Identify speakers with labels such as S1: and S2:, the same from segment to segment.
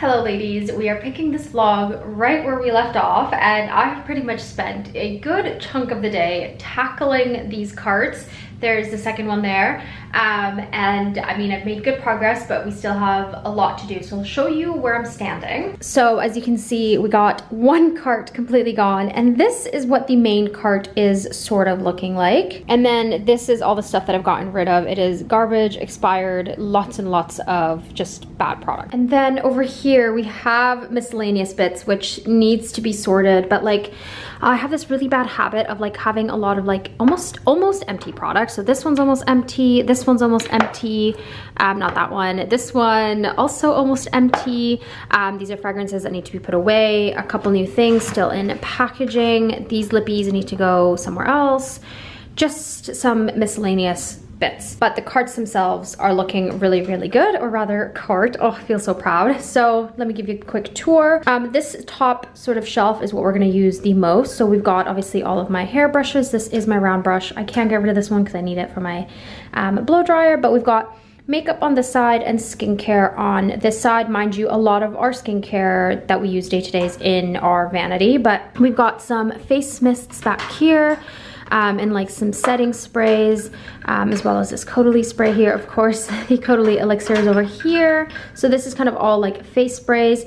S1: Hello ladies, we are picking this vlog right where we left off, and I've pretty much spent a good chunk of the day tackling these carts. There's the second one there, and I mean, I've made good progress, but we still have a lot to do. So I'll show you where I'm standing. So as you can see, we got one cart completely gone, and this is what the main cart is sort of looking like. And then this is all the stuff that I've gotten rid of. It is garbage, expired, lots and lots of just bad product. And then over here we have miscellaneous bits, which needs to be sorted, but like I have this really bad habit of like having a lot of like almost empty products. So this one's almost empty, this one's almost empty, not that one, this one also almost empty. These are fragrances that need to be put away, a couple new things still in packaging, these lippies need to go somewhere else, just some miscellaneous bits. But the carts themselves are looking really, really good, or rather cart. Oh, I feel so proud. So let me give you a quick tour. This top sort of shelf is what we're gonna use the most. So we've got obviously all of my hair brushes. This is my round brush. I can't get rid of this one because I need it for my blow dryer, but we've got makeup on this side and skincare on this side. Mind you, a lot of our skincare that we use day to day is in our vanity, but we've got some face mists back here. And like some setting sprays, as well as this Caudalie spray here. Of course, the Caudalie elixir is over here. So this is kind of all like face sprays.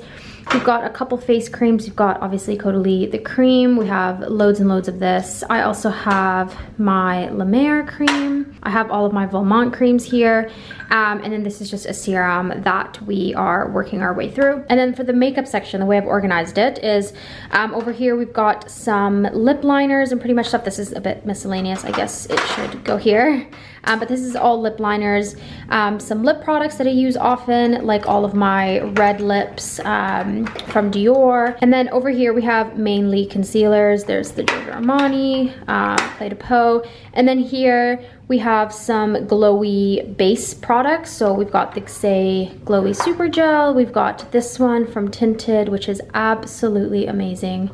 S1: We've got a couple face creams. We've got obviously Caudalie, the cream. We have loads and loads of this. I also have my La Mer cream. I have all of my Volmont creams here. And then this is just a serum that we are working our way through. And then for the makeup section, the way I've organized it is over here we've got some lip liners and pretty much stuff. This is a bit miscellaneous. I guess it should go here. But this is all lip liners, some lip products that I use often, like all of my red lips from Dior. And then over here we have mainly concealers. There's the Giorgio Armani, Clé de Peau. And then here we have some glowy base products. So we've got the Xay Glowy Super Gel. We've got this one from Tinted, which is absolutely amazing.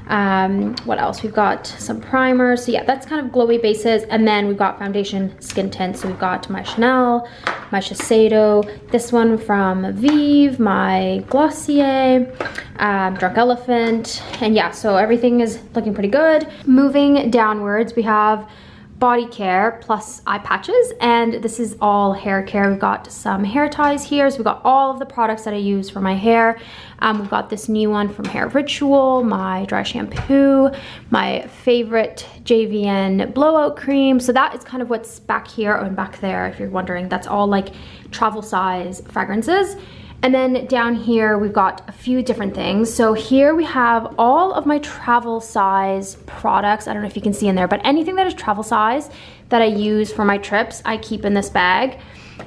S1: What else? We've got some primers. So yeah, that's kind of glowy bases. And then we've got foundation skin tints. So we've got my Chanel, my Shiseido, this one from Vive, my Glossier, Drunk Elephant. And yeah, so everything is looking pretty good. Moving downwards, we have body care plus eye patches, and this is all hair care. We've got some hair ties here, so we've got all of the products that I use for my hair. We've got this new one from Hair Ritual, my dry shampoo, my favorite JVN blowout cream. So that is kind of what's back here and back there, if you're wondering. That's all like travel size fragrances. And then down here, we've got a few different things. So here we have all of my travel size products. I don't know if you can see in there, but anything that is travel size that I use for my trips, I keep in this bag.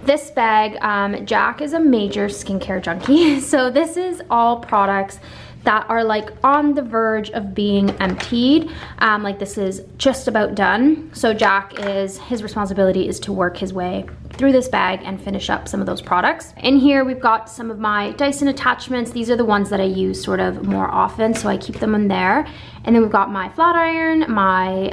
S1: This bag, Jack is a major skincare junkie. So this is all products that are like on the verge of being emptied. Like this is just about done. So Jack his responsibility is to work his way through this bag and finish up some of those products. In here, we've got some of my Dyson attachments. These are the ones that I use sort of more often, so I keep them in there. And then we've got my flat iron, my,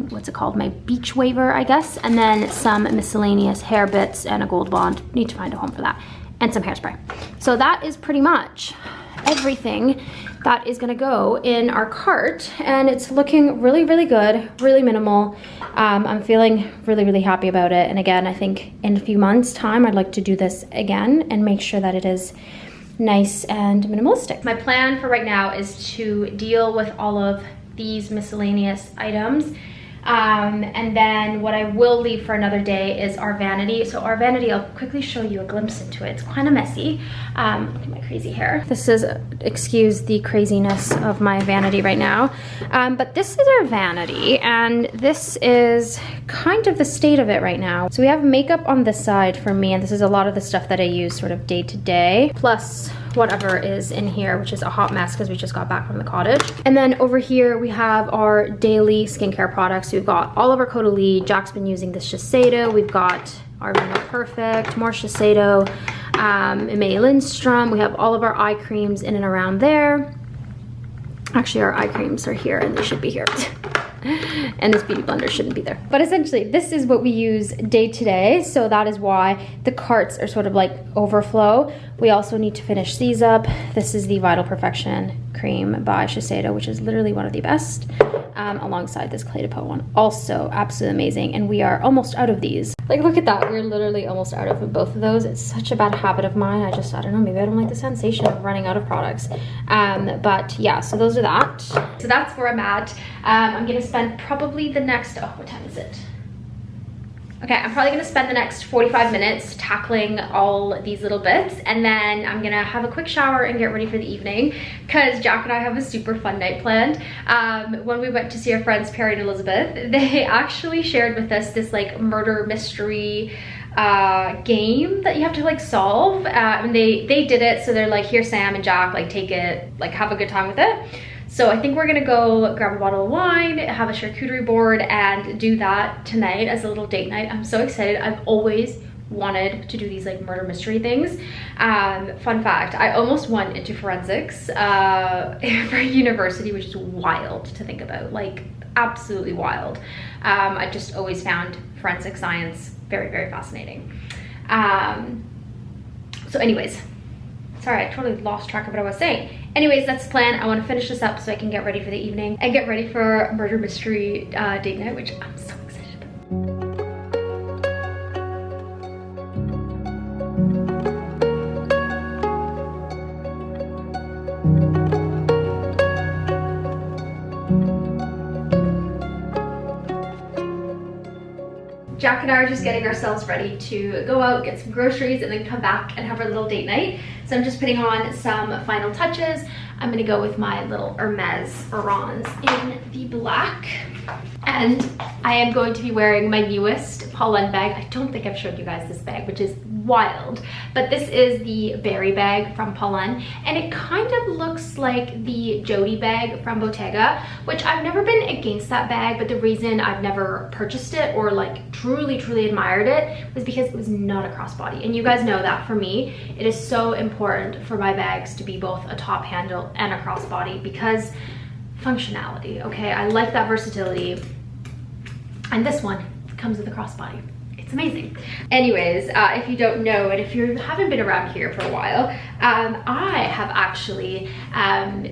S1: what's it called? My beach waver, I guess. And then some miscellaneous hair bits and a gold bond. Need to find a home for that. And some hairspray. So that is pretty much everything that is gonna go in our cart, and it's looking really, really good, really minimal. I'm feeling really, really happy about it. And again, I think in a few months' time, I'd like to do this again and make sure that it is nice and minimalistic. My plan for right now is to deal with all of these miscellaneous items. And then what I will leave for another day is our vanity. So our vanity, I'll quickly show you a glimpse into it. It's kind of messy. Look at my crazy hair. This is, excuse the craziness of my vanity right now. But this is our vanity, and this is kind of the state of it right now. So we have makeup on this side for me, and this is a lot of the stuff that I use sort of day to day, plus whatever is in here, which is a hot mess because we just got back from the cottage. And then over here we have our daily skincare products. So we've got all of our Caudalie. Jack's been using this Shiseido. We've got our Vino Perfect, more Shiseido, May Lindstrom. We have all of our eye creams in and around there. Actually, our eye creams are here and they should be here. And this beauty blender shouldn't be there. But essentially, this is what we use day to day. So that is why the carts are sort of like overflow. We also need to finish these up. This is the Vital Perfection cream by Shiseido, which is literally one of the best. Alongside this Clé de Peau one. Also absolutely amazing. And we are almost out of these. Like, look at that. We're literally almost out of both of those. It's such a bad habit of mine. I don't know, maybe I don't like the sensation of running out of products. But yeah, so those are that. So that's where I'm at. I'm gonna spend probably the next, oh, what time is it? Okay, I'm probably gonna spend the next 45 minutes tackling all these little bits, and then I'm gonna have a quick shower and get ready for the evening, because Jack and I have a super fun night planned. When we went to see our friends Perry and Elizabeth, they actually shared with us this like murder mystery game that you have to like solve, and they did it, so they're like, here Sam and Jack, like take it, like have a good time with it. So I think we're gonna go grab a bottle of wine, have a charcuterie board, and do that tonight as a little date night. I'm so excited. I've always wanted to do these like murder mystery things. Fun fact, I almost went into forensics for university, which is wild to think about, like absolutely wild. I just always found forensic science very, very fascinating. So anyways, sorry, I totally lost track of what I was saying. Anyways, that's the plan. I want to finish this up so I can get ready for the evening and get ready for murder mystery date night, which I'm so excited about. Jack and I are just getting ourselves ready to go out, get some groceries, and then come back and have our little date night. So I'm just putting on some final touches. I'm gonna go with my little Hermes Orange in the black. And I am going to be wearing my newest Paulin bag. I don't think I've showed you guys this bag, which is wild. But this is the berry bag from Paulin, and it kind of looks like the Jody bag from Bottega, which I've never been against that bag, but the reason I've never purchased it or like truly admired it was because it was not a crossbody. And you guys know that for me, it is so important for my bags to be both a top handle and a crossbody, because functionality, okay? I like that versatility. And this one comes with a crossbody. It's amazing. Anyways, if you don't know, and if you haven't been around here for a while, I have actually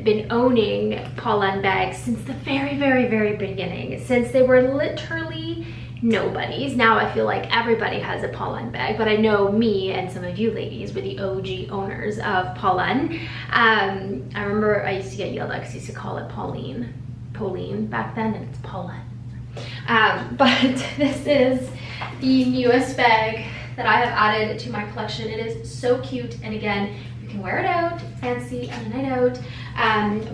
S1: been owning Paulin bags since the very beginning, since they were literally nobodies. Now I feel like everybody has a Paulin bag, but I know me and some of you ladies were the OG owners of Paulin. I remember I used to get yelled at because I used to call it Pauline back then, and it's Paulin. But this is the newest bag that I have added to my collection. It is so cute, and again, you can wear it out, fancy on a night out,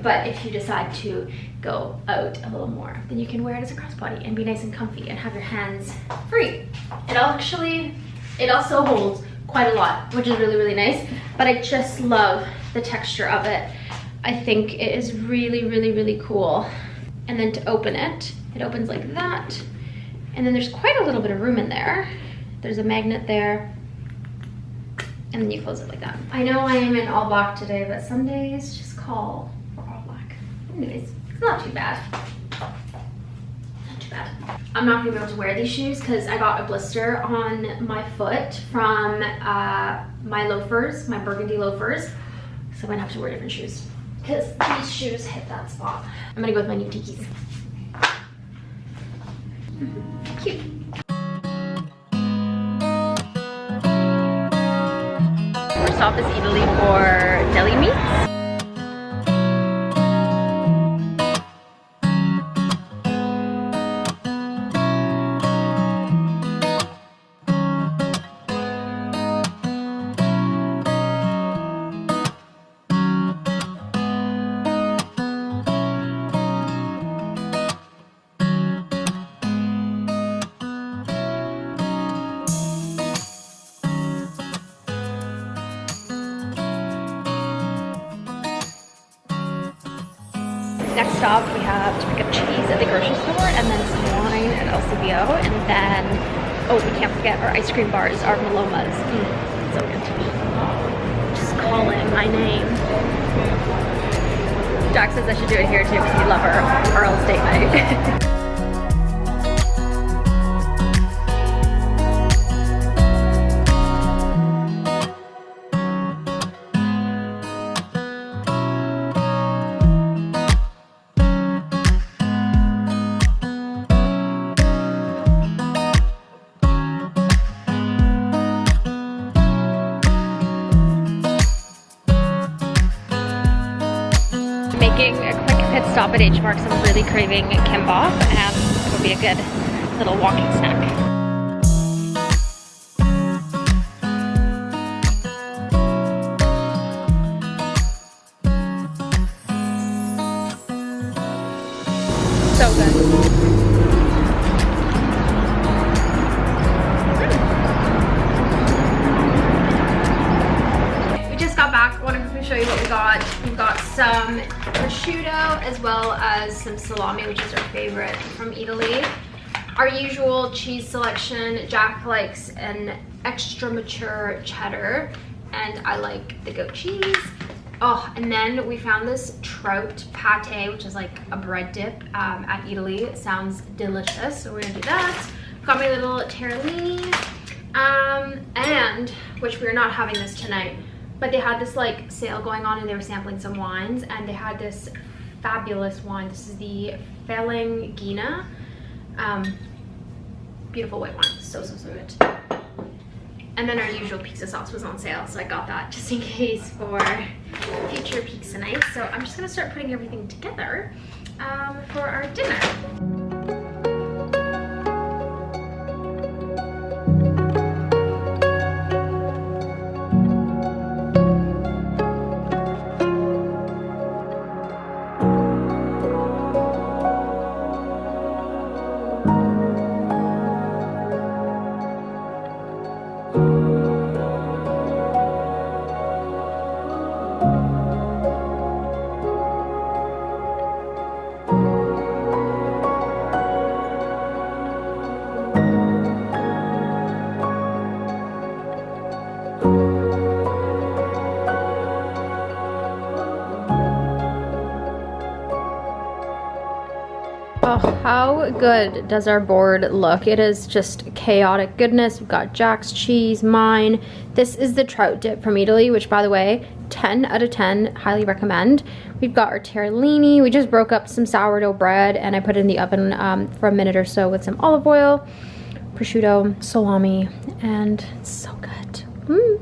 S1: but if you decide to go out a little more, then you can wear it as a crossbody and be nice and comfy and have your hands free. It also holds quite a lot, which is really nice, but I just love the texture of it. I think it is really cool. And then to open it, it opens like that, and then there's quite a little bit of room in there. There's a magnet there, and then you close it like that. I know I am in all black today, but some days just call for all black. Anyways, it's not too bad. Not too bad. I'm not gonna be able to wear these shoes because I got a blister on my foot from my loafers, my burgundy loafers. So I'm gonna have to wear different shoes because these shoes hit that spot. I'm gonna go with my new tikis. Cute. First stop is Italy for deli meats. Next stop, we have to pick up cheese at the grocery store, and then some wine at LCBO, and then, oh, we can't forget our ice cream bars, our Malomas. So good. Just calling my name. Jack says I should do it here too because we love our Earl's date night. making a quick pit stop at H Marks. I'm really craving kimbap, and it would be a good little walking snack. So good. We just got back. I want to quickly show you what we got. We've got some prosciutto as well as some salami, which is our favorite from Italy. Our usual cheese selection. Jack likes an extra mature cheddar, and I like the goat cheese. Oh, and then we found this trout pate, which is like a bread dip at Italy. It sounds delicious, so we're gonna do that. Got my little terrillini, and which we're not having this tonight, but they had this like sale going on and they were sampling some wines, and they had this fabulous wine. This is the Ferengina, beautiful white wine, so good. And then our usual pizza sauce was on sale, so I got that just in case for future pizza nights. So I'm just gonna start putting everything together for our dinner. Oh, how good does our board look? It is just chaotic goodness. We've got Jack's cheese, mine. This is the trout dip from Italy, which, by the way, 10 out of 10, highly recommend. We've got our terrillini. We just broke up some sourdough bread and I put it in the oven for a minute or so with some olive oil, prosciutto, salami, and it's so good.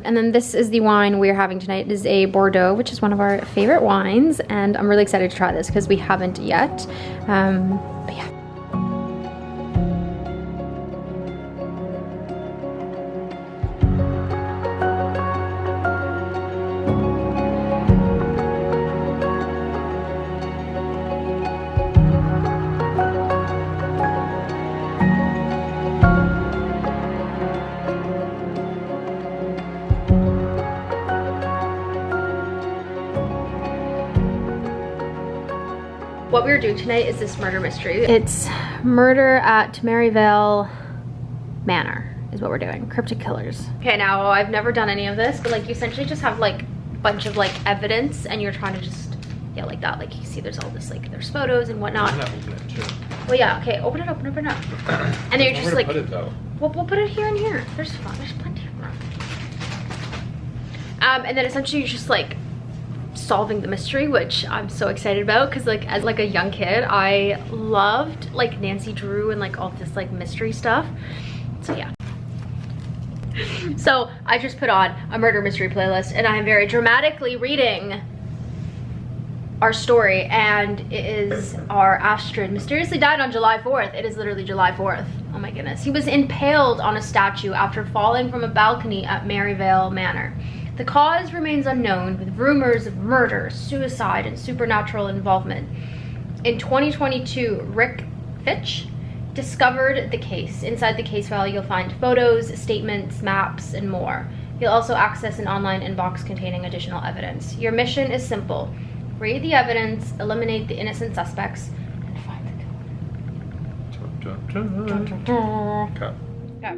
S1: And then this is the wine we're having tonight. It is a Bordeaux, which is one of our favorite wines, and I'm really excited to try this because we haven't yet. But yeah. What we're doing tonight is this murder mystery. It's murder at Maryvale Manor is what we're doing. Cryptic killers. Okay, now I've never done any of this, but like you essentially just have like a bunch of like evidence and you're trying to just, yeah, like that. Like you see there's all this like, there's photos and whatnot.
S2: Open it too.
S1: Well, yeah, okay, open it up. And then you're just like,
S2: put it though?
S1: We'll put it here and here. There's plenty of room. And then essentially you're just like, solving the mystery, which I'm so excited about because like as like a young kid I loved like Nancy Drew and like all this like mystery stuff, so yeah. So I just put on a murder mystery playlist and I'm very dramatically reading our story, and it is our Astrid mysteriously died on July 4th. It is literally July 4th. Oh my goodness. He was impaled on a statue after falling from a balcony at Maryvale Manor. The cause remains unknown, with rumors of murder, suicide, and supernatural involvement. In 2022, Rick Fitch discovered the case. Inside the case file, you'll find photos, statements, maps, and more. You'll also access an online inbox containing additional evidence. Your mission is simple. Read the evidence, eliminate the innocent suspects, and find the killer.
S2: Okay.
S1: Okay.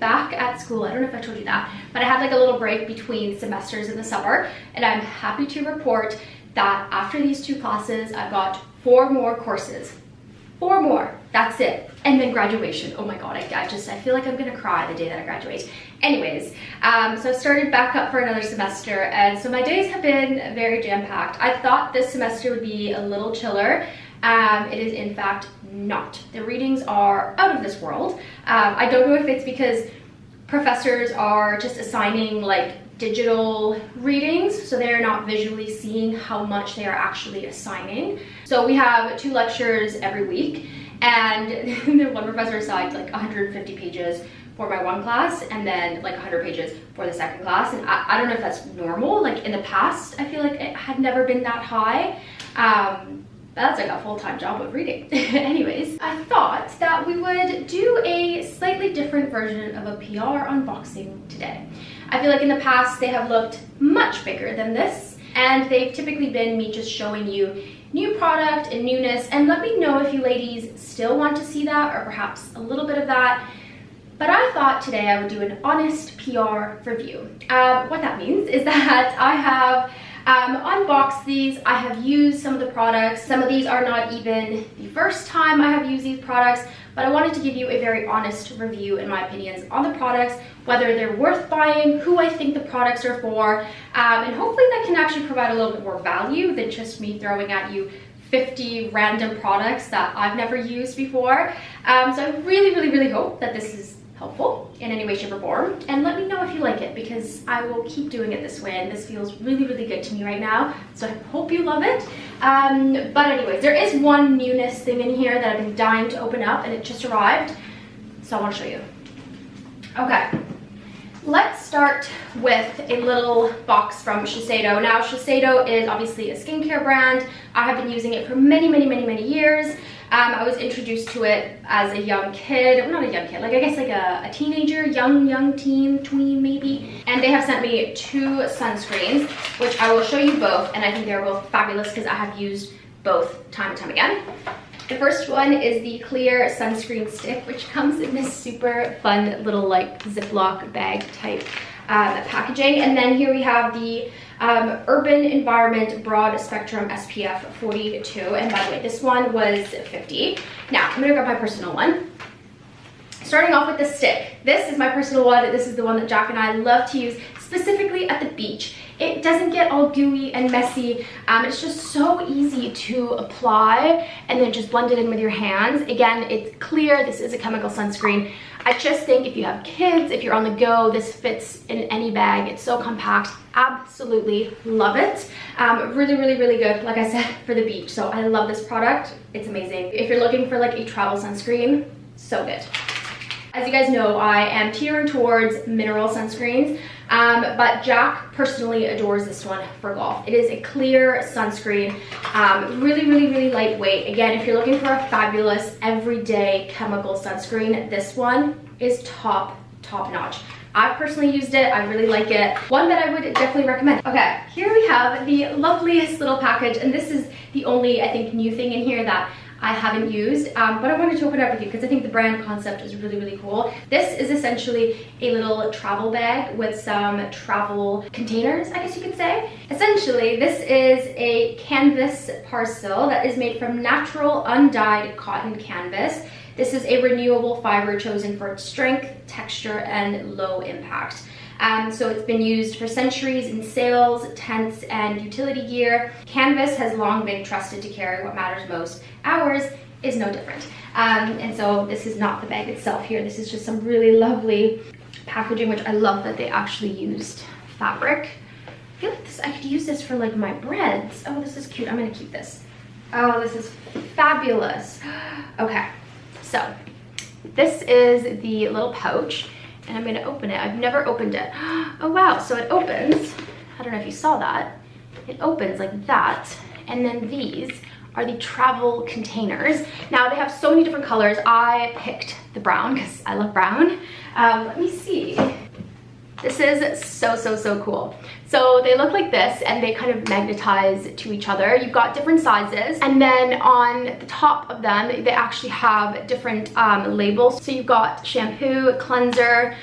S1: back at school. I don't know if I told you that, but I had like a little break between semesters in the summer, and I'm happy to report that after these 2 classes, I've got 4 more courses. 4 more, that's it. And then graduation. Oh my God, I feel like I'm gonna cry the day that I graduate. Anyways, so I started back up for another semester, and so my days have been very jam-packed. I thought this semester would be a little chiller. It is in fact not. The readings are out of this world. I don't know if it's because professors are just assigning like digital readings, so they're not visually seeing how much they are actually assigning. So we have 2 lectures every week, and the one professor assigned like 150 pages for my one class, and then like 100 pages for the second class. And I don't know if that's normal. Like in the past, I feel like it had never been that high. That's like a full-time job with reading. Anyways, I thought that we would do a slightly different version of a PR unboxing today. I feel like in the past they have looked much bigger than this, and they've typically been me just showing you new product and newness. And let me know if you ladies still want to see that, or perhaps a little bit of that. But I thought today I would do an honest PR review. What that means is that I have unboxed these. I have used some of the products. Some of these are not even the first time I have used these products, but I wanted to give you a very honest review in my opinions on the products, whether they're worth buying, who I think the products are for, and hopefully that can actually provide a little bit more value than just me throwing at you 50 random products that I've never used before. So I really hope that this is helpful in any way, shape, or form, and let me know if you like it, because I will keep doing it this way, and this feels really good to me right now, so I hope you love it. But anyways, there is one newness thing in here that I've been dying to open up, and it just arrived, so I want to show you. Okay, let's start with a little box from Shiseido. Now, Shiseido is obviously a skincare brand. I have been using it for many years. I was introduced to it as a young kid, well, not a young kid, like I guess like a teenager, young teen, tween maybe. And they have sent me 2 sunscreens, which I will show you both, and I think they're both fabulous because I have used both time and time again. The first one is the clear sunscreen stick, which comes in this super fun little like Ziploc bag type packaging. And then here we have the Urban Environment Broad Spectrum SPF 42, and by the way, this one was 50. Now I'm gonna grab my personal one. Starting off with the stick, this is my personal one. This is the one that Jack and I love to use, specifically at the beach. It doesn't get all gooey and messy. It's just so easy to apply and then just blend it in with your hands. Again, it's clear. This is a chemical sunscreen. I just think if you have kids, if you're on the go, this fits in any bag. It's so compact. Absolutely love it. Really good, like I said, for the beach. So I love this product. It's amazing. If you're looking for like a travel sunscreen, so good. As you guys know, I am teetering towards mineral sunscreens, but Jack personally adores this one for golf. It is a clear sunscreen, really lightweight. Again, if you're looking for a fabulous everyday chemical sunscreen, this one is top notch. I've personally used it. I really like it. One that I would definitely recommend. Okay, here we have the loveliest little package, and this is the only, I think, new thing in here that I haven't used, but I wanted to open it up with you because I think the brand concept is really cool. This is essentially a little travel bag with some travel containers, I guess you could say. Essentially, this is a canvas parcel that is made from natural undyed cotton canvas. This is a renewable fiber chosen for its strength, texture, and low impact. So it's been used for centuries in sails, tents, and utility gear. Canvas has long been trusted to carry what matters most. Ours is no different. And so this is not the bag itself here. This is just some really lovely packaging, which I love that they actually used fabric. I feel like I could use this for like my breads. Oh, this is cute. I'm gonna keep this. Oh, this is fabulous. Okay, so this is the little pouch, and I'm gonna open it. I've never opened it. Oh wow, so it opens. I don't know if you saw that. It opens like that, and then these are the travel containers. Now they have so many different colors. I picked the brown because I love brown. Let me see. This is so cool. So they look like this and they kind of magnetize to each other. You've got different sizes, and then on the top of them they actually have different labels. So you've got shampoo, cleanser,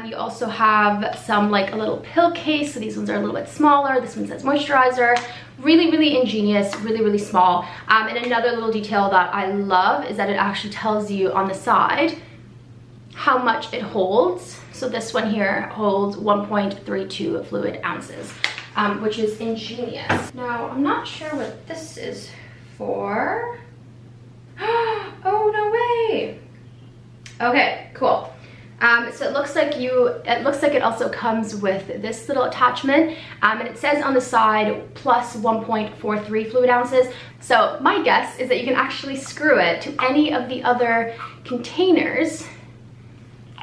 S1: you also have some like a little pill case. So these ones are a little bit smaller. This one says moisturizer. Really ingenious, really small. And another little detail that I love is that it actually tells you on the side how much it holds. So this one here holds 1.32 fluid ounces, which is ingenious. Now, I'm not sure what this is for. Oh, no way. Okay, cool. So it looks like it also comes with this little attachment, and it says on the side plus 1.43 fluid ounces. So my guess is that you can actually screw it to any of the other containers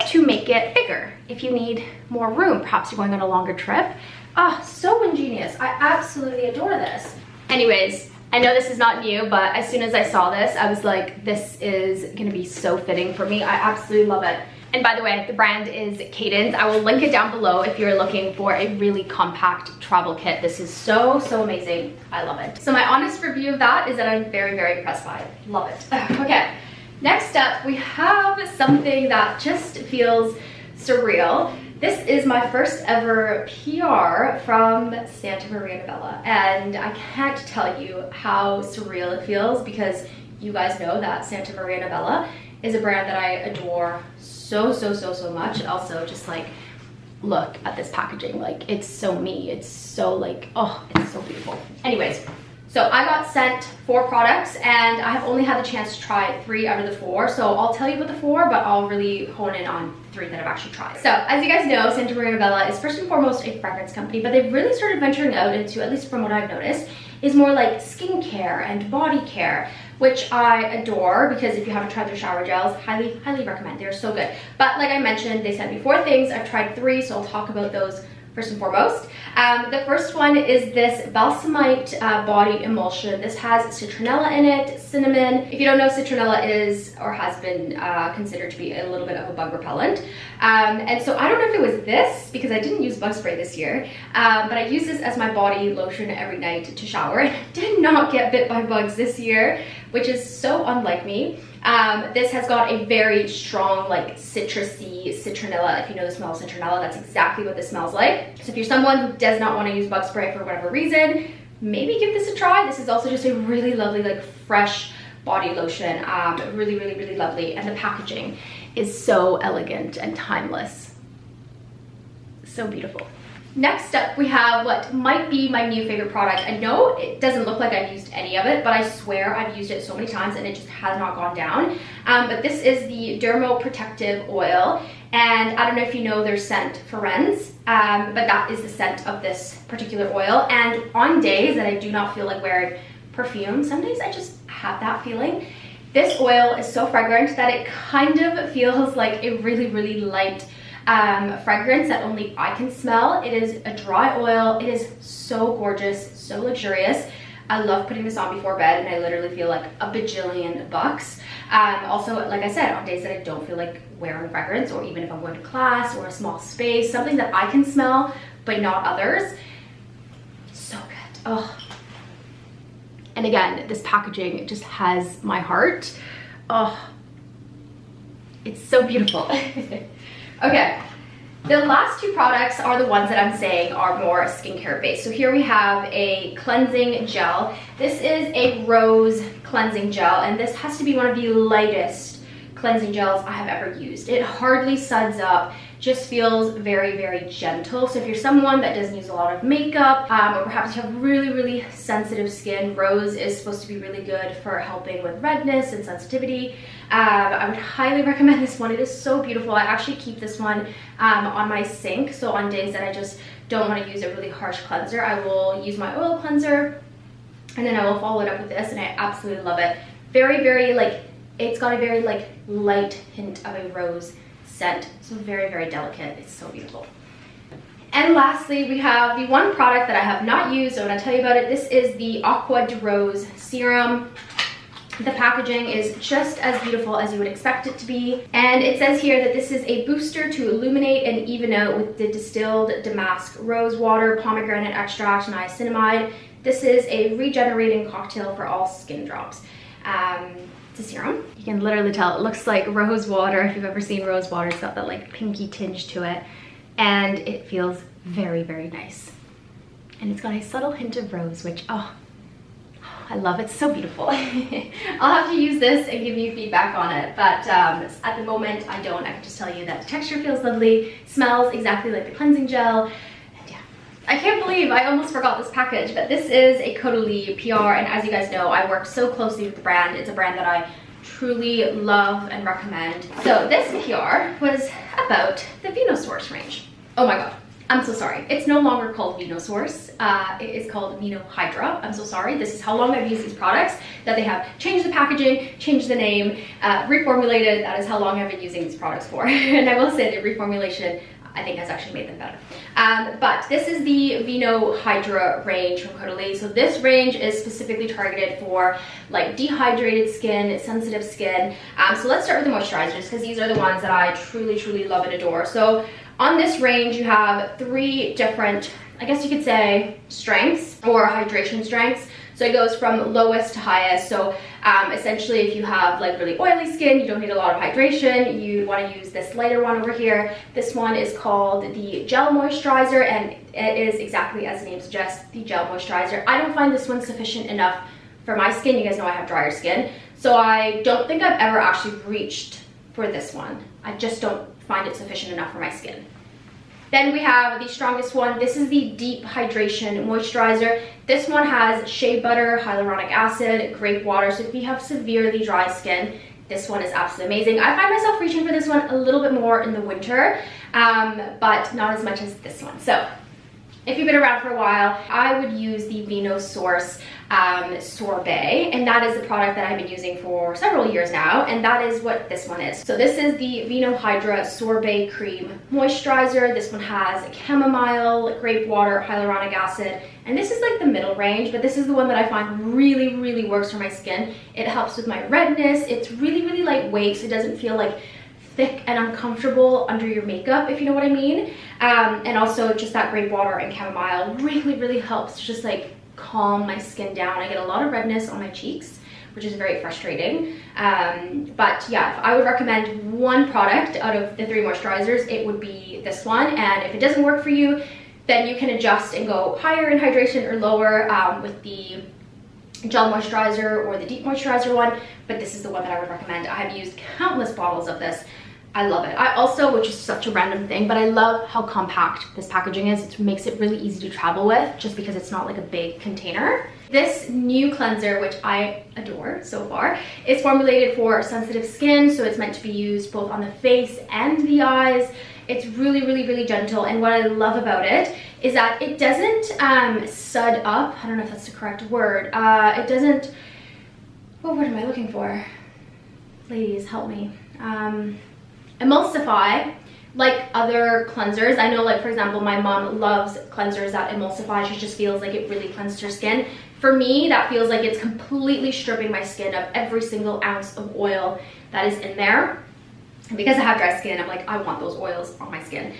S1: to make it bigger if you need more room. Perhaps you're going on a longer trip. Ah, so ingenious. I absolutely adore this. Anyways, I know this is not new, but as soon as I saw this, I was like, this is gonna be so fitting for me. I absolutely love it. And by the way, the brand is Cadence. I will link it down below if you're looking for a really compact travel kit. This is so amazing. I love it. So my honest review of that is that I'm very impressed by it. Love it. Okay. Next up, we have something that just feels surreal. This is my first ever PR from Santa Maria Novella, and I can't tell you how surreal it feels because you guys know that Santa Maria Novella is a brand that I adore so much. And also just like, look at this packaging, like it's so me, it's so like, oh, it's so beautiful. Anyways, so I got sent 4 products and I have only had the chance to try 3 out of the 4. So I'll tell you about the 4, but I'll really hone in on 3 that I've actually tried. So as you guys know, Santa Maria Novella is first and foremost a fragrance company, but they've really started venturing out into, at least from what I've noticed, is more like skincare and body care, which I adore because if you haven't tried their shower gels, highly recommend. They're so good. But like I mentioned, they sent me 4 things. I've tried 3, so I'll talk about those first and foremost. The first one is this Balsamite Body Emulsion. This has citronella in it, cinnamon. If you don't know, citronella is or has been considered to be a little bit of a bug repellent. And so I don't know if it was this, because I didn't use bug spray this year, but I use this as my body lotion every night to shower. I did not get bit by bugs this year, which is so unlike me. This has got a very strong, like citrusy citronella. If you know the smell of citronella, that's exactly what this smells like. So if you're someone who does not want to use bug spray for whatever reason, maybe give this a try. This is also just a really lovely, like fresh body lotion. Really lovely. And the packaging is so elegant and timeless. So beautiful. Next up, we have what might be my new favorite product. I know it doesn't look like I've used any of it, but I swear I've used it so many times and it just has not gone down. But this is the Dermo Protective Oil. And I don't know if you know their scent, Ferenz, but that is the scent of this particular oil. And on days that I do not feel like wearing perfume, some days I just have that feeling. This oil is so fragrant that it kind of feels like a really light fragrance that only I can smell. It is a dry oil. It is so gorgeous, so luxurious. I love putting this on before bed and I literally feel like a bajillion bucks. Also, like I said, on days that I don't feel like wearing fragrance, or even if I'm going to class or a small space, something that I can smell but not others. So good. Oh. And again, this packaging just has my heart. Oh, it's so beautiful. Okay, the last 2 products are the ones that I'm saying are more skincare based. So here we have a cleansing gel. This is a rose cleansing gel, and this has to be one of the lightest cleansing gels I have ever used. It hardly suds up, just feels very gentle. So if you're someone that doesn't use a lot of makeup, or perhaps you have really sensitive skin, rose is supposed to be really good for helping with redness and sensitivity. I would highly recommend this one. It is so beautiful. I actually keep this one on my sink, so on days that I just don't want to use a really harsh cleanser, I will use my oil cleanser and then I will follow it up with this, and I absolutely love it. Very like, it's got a very like light hint of a rose scent, so very delicate. It's so beautiful. And lastly, we have the one product that I have not used. I'm going to tell you about it. This is the Aqua de Rose Serum. The packaging is just as beautiful as you would expect it to be. And it says here that this is a booster to illuminate and even out with the distilled damask rose water, pomegranate extract, niacinamide. This is a regenerating cocktail for all skin drops. It's a serum. You can literally tell it looks like rose water. If you've ever seen rose water, it's got that like pinky tinge to it. And it feels very, very nice. And it's got a subtle hint of rose, which, oh, I love it. It's so beautiful. I'll have to use this and give you feedback on it, but at the moment I don't. I can just tell you that the texture feels lovely, smells exactly like the cleansing gel, and yeah. I can't believe I almost forgot this package, but this is a Caudalie PR, and as you guys know, I work so closely with the brand. It's a brand that I truly love and recommend. So this PR was about the Vinosource range. Oh my god. I'm so sorry. It's no longer called Vinosource. It is called Vino Hydra. I'm so sorry. This is how long I've used these products, that they have changed the packaging, changed the name, reformulated. That is how long I've been using these products for. And I will say the reformulation, I think, has actually made them better. But this is the Vino Hydra range from Caudalie. So this range is specifically targeted for like dehydrated skin, sensitive skin. So let's start with the moisturizers, because these are the ones that I truly, truly love and adore. So on this range, you have 3 different, I guess you could say, strengths or hydration strengths. So it goes from lowest to highest. So essentially, if you have like really oily skin, you don't need a lot of hydration, you want to use this lighter one over here. This one is called the Gel Moisturizer, and it is exactly as the name suggests, the gel moisturizer. I don't find this one sufficient enough for my skin. You guys know I have drier skin, so I don't think I've ever actually reached for this one. I just don't find it sufficient enough for my skin. Then we have the strongest one. This is the Deep Hydration Moisturizer. This one has shea butter, hyaluronic acid, grape water. So if you have severely dry skin, this one is absolutely amazing. I find myself reaching for this one a little bit more in the winter, but not as much as this one. So if you've been around for a while, I would use the Vinosource Sorbet, and that is the product that I've been using for several years now, and that is what this one is. So this is the Vino Hydra Sorbet Cream Moisturizer. This one has chamomile, grape water, hyaluronic acid, and this is like the middle range, but this is the one that I find really, really works for my skin. It helps with my redness. It's really, really lightweight, so it doesn't feel like thick and uncomfortable under your makeup, if you know what I mean. And also just that grape water and chamomile really, really helps to just like calm my skin down. I get a lot of redness on my cheeks, which is very frustrating. But yeah, if I would recommend one product out of the 3 moisturizers, it would be this one. And if it doesn't work for you, then you can adjust and go higher in hydration or lower with the gel moisturizer or the deep moisturizer one, but this is the one that I would recommend. I have used countless bottles of this. I love it. I also, which is such a random thing, but I love how compact this packaging is. It makes it really easy to travel with, just because it's not like a big container. This new cleanser, which I adore so far, is formulated for sensitive skin, so it's meant to be used both on the face and the eyes. It's really, really, really gentle, and what I love about it is that it doesn't sud up. I don't know if that's the correct word. It doesn't, what word am I looking for? Ladies, help me. Emulsify like other cleansers. I know, like, for example, my mom loves cleansers that emulsify. She just feels like it really cleanses her skin. For me, that feels like it's completely stripping my skin of every single ounce of oil that is in there. And because I have dry skin, I'm like, I want those oils on my skin.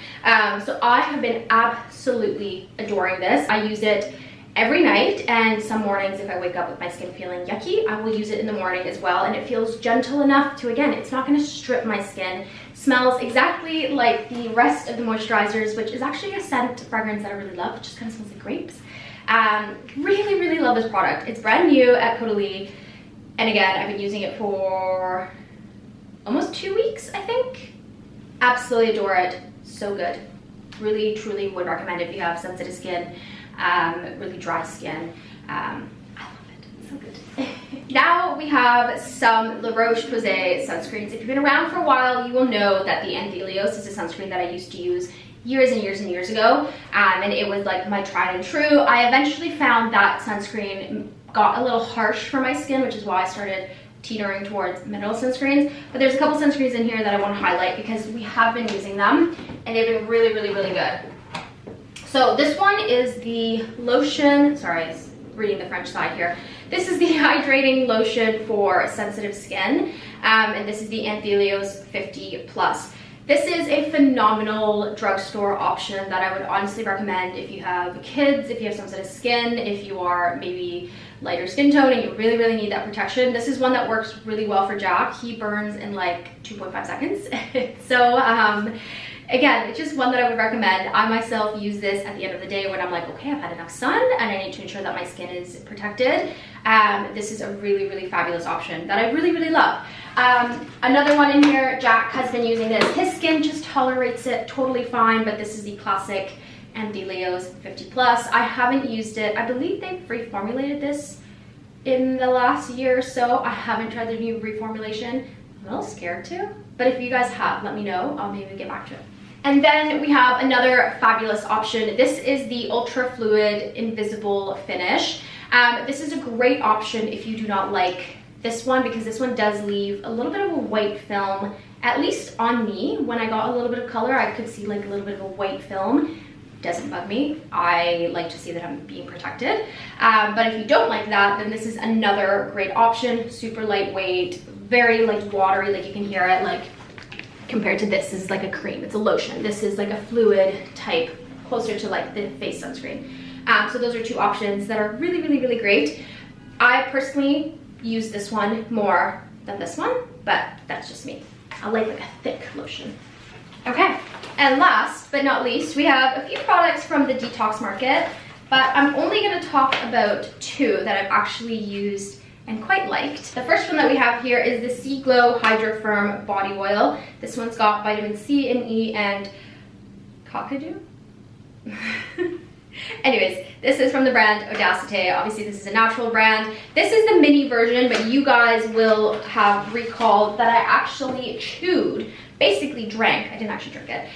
S1: So I have been absolutely adoring this. I use it every night, and some mornings if I wake up with my skin feeling yucky, I will use it in the morning as well, and it feels gentle enough to, again, it's not going to strip my skin. Smells exactly like the rest of the moisturizers, which is actually a scent fragrance that I really love. It just kind of smells like grapes. Really, really love this product. It's brand new at Caudalie, and again, I've been using it for almost 2 weeks, I think. Absolutely adore it. So good. Really, truly would recommend it if you have sensitive skin, really dry skin. I love it. It's so good. Now we have some La Roche-Posay sunscreens. If you've been around for a while, you will know that the Andelios is a sunscreen that I used to use years and years and years ago, and it was like my tried and true. I eventually found that sunscreen got a little harsh for my skin, which is why I started teetering towards mineral sunscreens. But there's a couple sunscreens in here that I want to highlight because we have been using them and they've been really, really, really good. So this one is the lotion, sorry, I was reading the French side here. This is the hydrating lotion for sensitive skin, and this is the Anthelios 50 Plus. This is a phenomenal drugstore option that I would honestly recommend if you have kids, if you have sensitive skin, if you are maybe lighter skin tone and you really, really need that protection. This is one that works really well for Jack. He burns in like 2.5 seconds. So again, it's just one that I would recommend. I myself use this at the end of the day when I'm like, okay, I've had enough sun and I need to ensure that my skin is protected. This is a really, really fabulous option that I really, really love. Another one in here, Jack has been using this. His skin just tolerates it totally fine, but this is the classic Anthelios 50 Plus. I haven't used it. I believe they've reformulated this in the last year or so. I haven't tried the new reformulation. I'm a little scared to, but if you guys have, let me know. I'll maybe get back to it. And then we have another fabulous option. This is the Ultra Fluid Invisible Finish. This is a great option if you do not like this one, because this one does leave a little bit of a white film, at least on me. When I got a little bit of color, I could see like a little bit of a white film. Doesn't bug me. I like to see that I'm being protected. But if you don't like that, then this is another great option. Super lightweight, very like watery, like you can hear it, like compared to this is like a cream. It's a lotion. This is like a fluid type, closer to like the face sunscreen. So those are two options that are really, really, really great. I personally use this one more than this one, but that's just me. I like a thick lotion. Okay, and last but not least, we have a few products from the detox market, but I'm only going to talk about two that I've actually used and quite liked. The first one that we have here is the Sea Glow Hydro Firm Body Oil. This one's got vitamin C and E and cockadoo. Anyways, this is from the brand Audacity. Obviously, this is a natural brand. This is the mini version, but you guys will have recalled that I actually chewed, basically drank, I didn't actually drink it,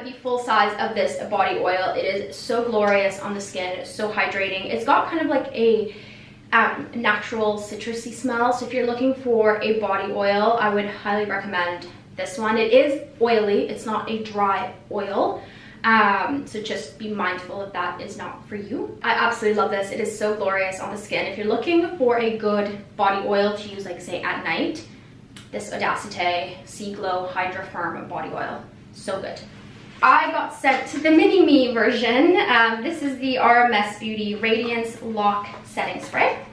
S1: the full size of this body oil. It is so glorious on the skin, so hydrating. It's got kind of like a natural citrusy smell. So if you're looking for a body oil, I would highly recommend this one. It is oily, it's not a dry oil. So just be mindful if that is not for you. I absolutely love this. It is so glorious on the skin. If you're looking for a good body oil to use, like say at night, this Audacity Sea Glow Hydro Firm Body Oil, so good. I got sent to the mini me version. This is the RMS Beauty Radiance Lock Setting Spray.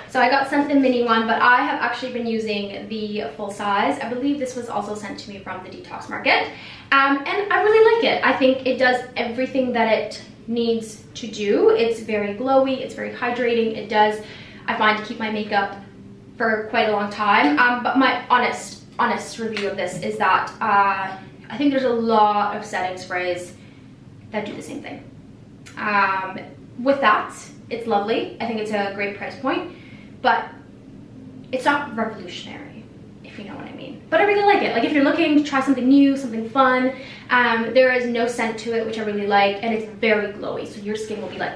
S1: So I got sent the mini one, but I have actually been using the full size. I believe this was also sent to me from the detox market. And I really like it. I think it does everything that it needs to do. It's very glowy, it's very hydrating. It does, I find, keep my makeup for quite a long time. But my honest review of this is that I think there's a lot of setting sprays that do the same thing. With that, it's lovely. I think it's a great price point, but it's not revolutionary, if you know what I mean. But I really like it. Like if you're looking to try something new, something fun, there is no scent to it, which I really like, and it's very glowy. So your skin will be like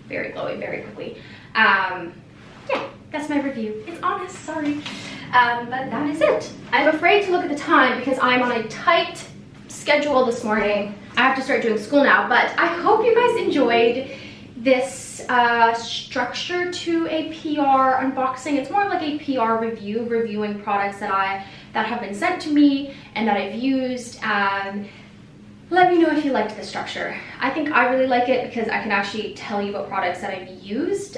S1: very glowy very quickly. Yeah, that's my review. It's honest, sorry. But that is it. I'm afraid to look at the time because I'm on a tight schedule this morning. I have to start doing school now, but I hope you guys enjoyed this structure to a PR unboxing. It's more like a PR review, reviewing products that have been sent to me and that I've used. Let me know if you liked the structure. I think I really like it because I can actually tell you about products that I've used.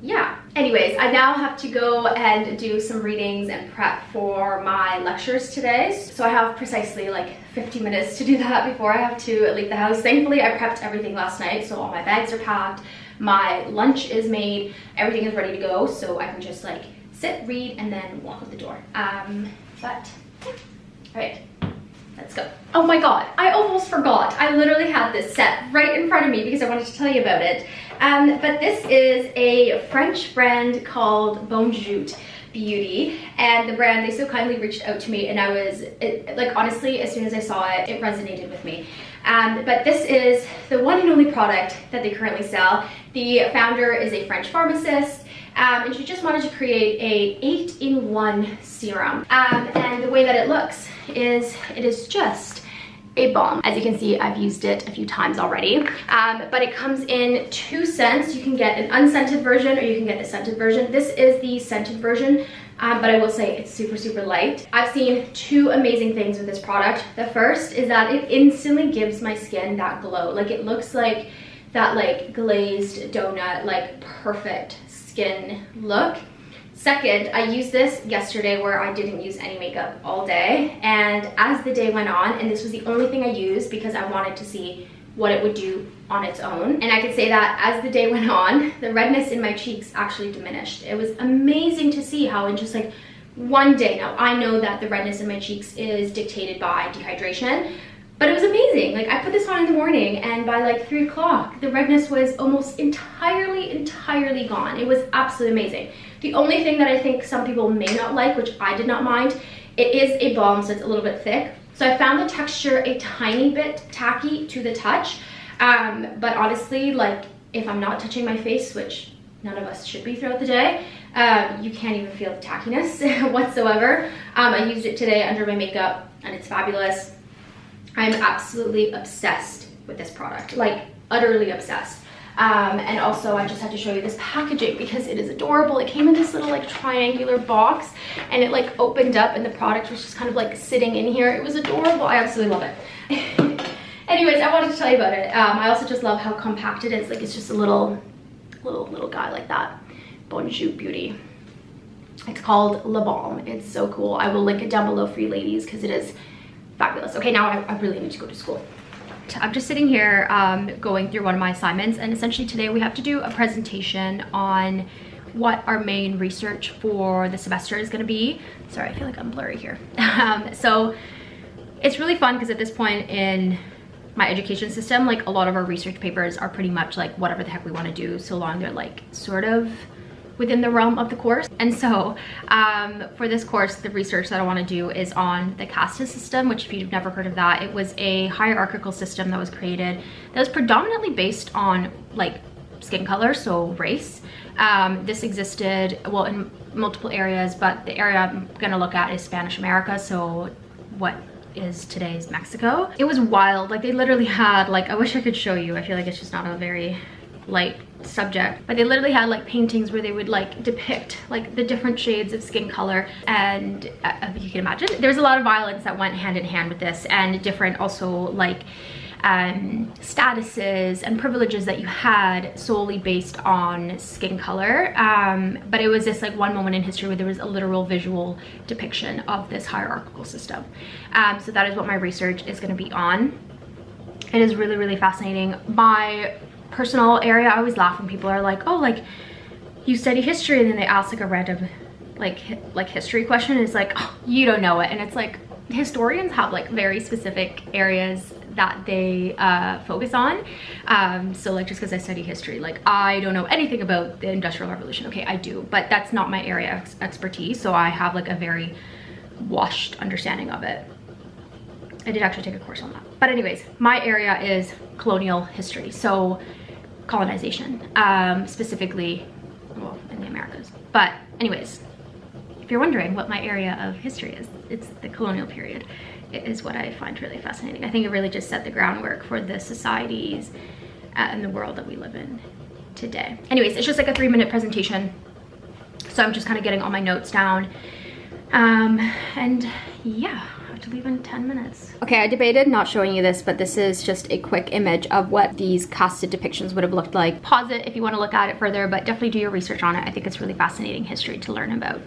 S1: Yeah, anyways, I now have to go and do some readings and prep for my lectures today. So I have precisely like 50 minutes to do that before I have to leave the house. Thankfully, I prepped everything last night, so all my bags are packed, my lunch is made, everything is ready to go, so I can just like sit, read, and then walk out the door. But, all right. Let's go. Oh my god, I almost forgot. I literally had this set right in front of me because I wanted to tell you about it. But this is a French brand called Bonjour Beauty, and the brand, they so kindly reached out to me, and I was, like honestly, as soon as I saw it, it resonated with me. But this is the one and only product that they currently sell. The founder is a French pharmacist, and she just wanted to create a 8-in-1 serum. And the way that it looks is, it is just a balm. As you can see, I've used it a few times already, but it comes in 2 scents. You can get an unscented version or you can get the scented version. This is the scented version, but I will say it's super, super light. I've seen 2 amazing things with this product. The first is that it instantly gives my skin that glow. Like, it looks like that like glazed donut, like perfect skin look. Second, I used this yesterday where I didn't use any makeup all day, and as the day went on, and this was the only thing I used because I wanted to see what it would do on its own, and I can say that as the day went on, the redness in my cheeks actually diminished. It was amazing to see how in just like one day, now I know that the redness in my cheeks is dictated by dehydration, but it was amazing. Like, I put this on in the morning, and by like 3 o'clock, the redness was almost entirely gone. It was absolutely amazing. The only thing that I think some people may not like, which I did not mind, it is a balm, so it's a little bit thick. So I found the texture a tiny bit tacky to the touch, but honestly, like, if I'm not touching my face, which none of us should be throughout the day, you can't even feel the tackiness whatsoever. I used it today under my makeup, and it's fabulous. I'm absolutely obsessed with this product, like utterly obsessed. And also I just had to show you this packaging because it is adorable. It came in this little like triangular box, and it like opened up and the product was just kind of like sitting in here. It was adorable. I absolutely love it. Anyways, I wanted to tell you about it. I also just love how compact it is. Like, it's just a little guy like that. Bonjour Beauty. It's called Le Balm. It's so cool. I will link it down below for you ladies because it is fabulous. Okay, now I really need to go to school. I'm just sitting here going through one of my assignments, and essentially today we have to do a presentation on what our main research for the semester is going to be. Sorry, I feel like I'm blurry here. So it's really fun because at this point in my education system, like, a lot of our research papers are pretty much like whatever the heck we want to do, so long they're like sort of within the realm of the course. And so for this course, the research that I want to do is on the caste system, which, if you've never heard of that, it was a hierarchical system that was created that was predominantly based on like skin color, so race. This existed, well, in multiple areas, but the area I'm gonna look at is Spanish America, so what is today's Mexico. It was wild. Like, they literally had, like, I wish I could show you. I feel like it's just not a very light subject, but they literally had like paintings where they would like depict like the different shades of skin color, and you can imagine there's a lot of violence that went hand in hand with this, and different also like statuses and privileges that you had solely based on skin color. But it was just like one moment in history where there was a literal visual depiction of this hierarchical system. So that is what my research is going to be on. It is really, really fascinating. My personal area, I always laugh when people are like, oh, like, you study history, and then they ask like a random like history question. It's like, oh, you don't know it. And it's like, historians have like very specific areas that they focus on. So like, just because I study history, like, I don't know anything about the Industrial Revolution. Okay, I do, but that's not my area of expertise, so I have like a very washed understanding of it. I did actually take a course on that. But anyways, my area is colonial history, so colonization, specifically, well, in the Americas. But anyways, if you're wondering what my area of history is, it's the colonial period. It is what I find really fascinating. I think it really just set the groundwork for the societies and the world that we live in today. Anyways, it's just like a 3-minute presentation, so I'm just kind of getting all my notes down. And yeah, I have to leave in 10 minutes. Okay, I debated not showing you this, but this is just a quick image of what these casted depictions would have looked like. Pause it if you want to look at it further, but definitely do your research on it. I think it's really fascinating history to learn about.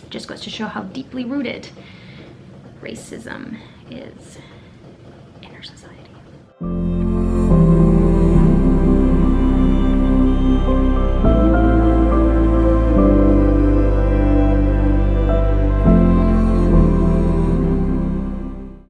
S1: Just goes to show how deeply rooted racism is in our society.